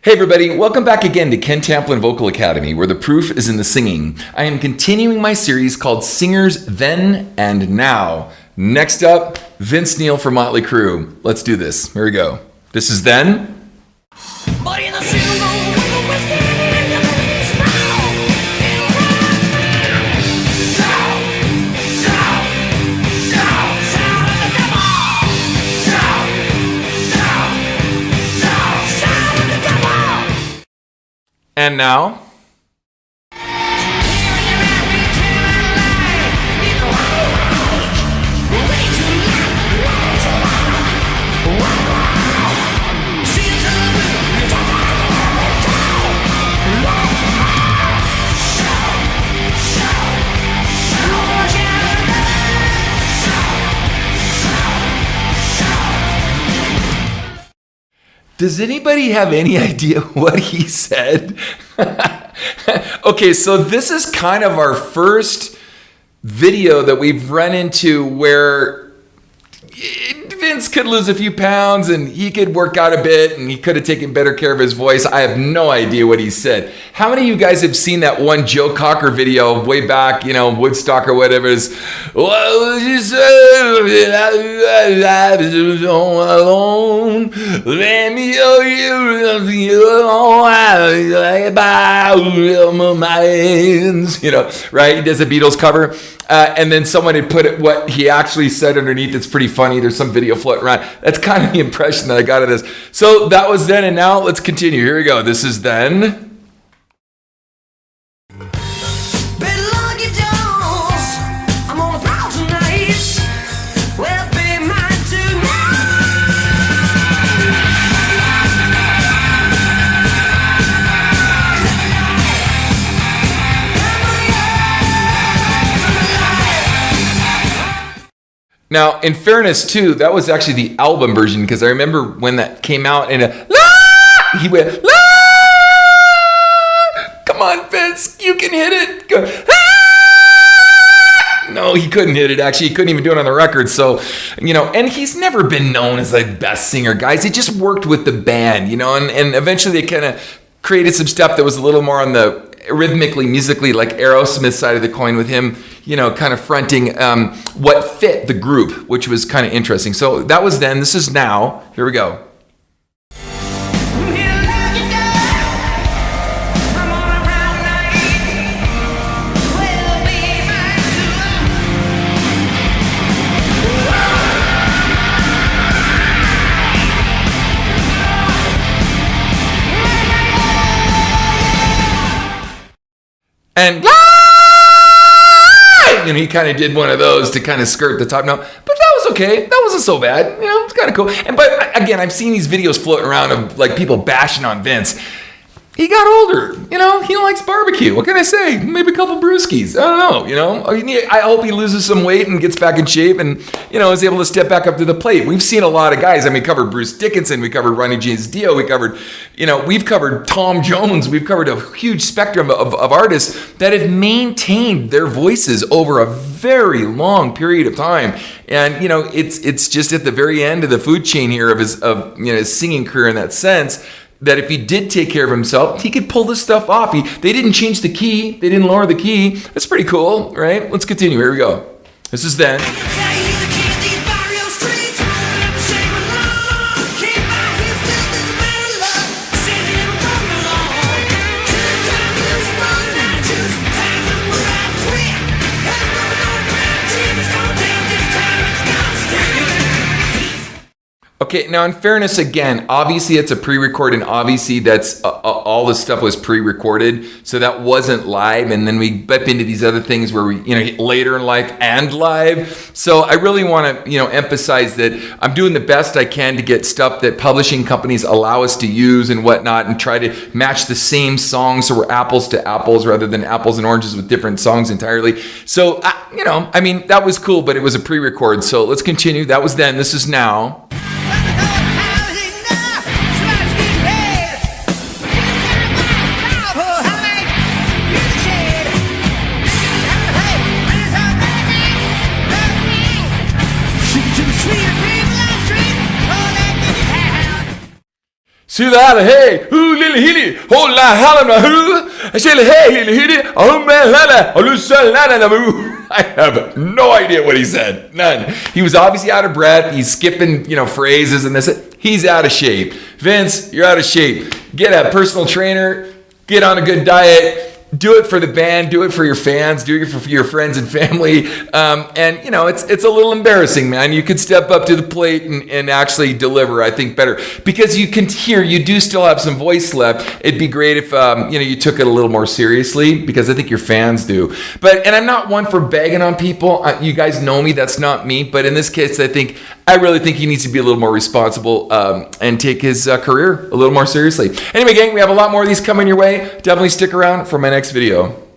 Hey everybody, welcome back again to Ken Tamplin Vocal Academy, where the proof is in the singing. I am continuing my series called Singers Then and Now. Next up, Vince Neil from Motley Crue. Let's do this. Here we go. This is Then. And now. Does anybody have any idea what he said? Okay, so this is kind of our first video that we've run into where Vince could lose a few pounds and he could work out a bit and he could have taken better care of his voice. I have no idea what he said. How many of you guys have seen that one Joe Cocker video way back, Woodstock or whatever it is? What would you say? I was alone. Let me show you my hands. Right? He does a Beatles cover. And then someone had put what he actually said underneath. It's pretty funny. There's some video floating around. That's kind of the impression that I got of this. So that was Then and Now. Let's continue. Here we go. This is Then. Now, in fairness, too, that was actually the album version, because I remember when that came out and he went, la! Come on, Vince, you can hit it. Go, no, he couldn't hit it, actually. He couldn't even do it on the record. So, and he's never been known as the best singer, guys. He just worked with the band, and eventually they kind of created some stuff that was a little more on the rhythmically, musically, like Aerosmith's side of the coin with him, kind of fronting what fit the group, which was kind of interesting. So that was Then. This is Now. Here we go. And he kind of did one of those to kind of skirt the top note, but that was okay. That wasn't so bad. It's kind of cool. But again, I've seen these videos floating around of like people bashing on Vince. He got older. He likes barbecue. What can I say? Maybe a couple brewskis. I don't know. I hope he loses some weight and gets back in shape and, is able to step back up to the plate. We've seen a lot of guys. I mean, we covered Bruce Dickinson. We covered Ronnie James Dio. We covered, we've covered Tom Jones. We've covered a huge spectrum of artists that have maintained their voices over a very long period of time. And, it's just at the very end of the food chain here of his singing career in that sense, that if he did take care of himself, he could pull this stuff off. They didn't change the key. They didn't lower the key. That's pretty cool, right? Let's continue. Here we go. This is Then. Okay, now in fairness, again, obviously it's a pre-record, and obviously that's all this stuff was pre-recorded, so that wasn't live. And then we bump into these other things where we, later in life and live. So I really want to, emphasize that I'm doing the best I can to get stuff that publishing companies allow us to use and whatnot, and try to match the same songs so we're apples to apples rather than apples and oranges with different songs entirely. So, that was cool, but it was a pre-record. So let's continue. That was Then. This is Now. See that? Hey, who little hitty? Hold la halama who? I say, hey, little hitty. Oh, man, I have no idea what he said. None. He was obviously out of breath. He's skipping, phrases and this. He's out of shape. Vince, you're out of shape. Get a personal trainer. Get on a good diet. Do it for the band, do it for your fans, do it for your friends and family. It's a little embarrassing, man. You could step up to the plate and actually deliver, I think, better. Because you can hear, you do still have some voice left. It'd be great if, you took it a little more seriously, because I think your fans do. And I'm not one for bagging on people. You guys know me, that's not me. But in this case, I really think he needs to be a little more responsible and take his career a little more seriously. Anyway, gang, we have a lot more of these coming your way. Definitely stick around for my next video.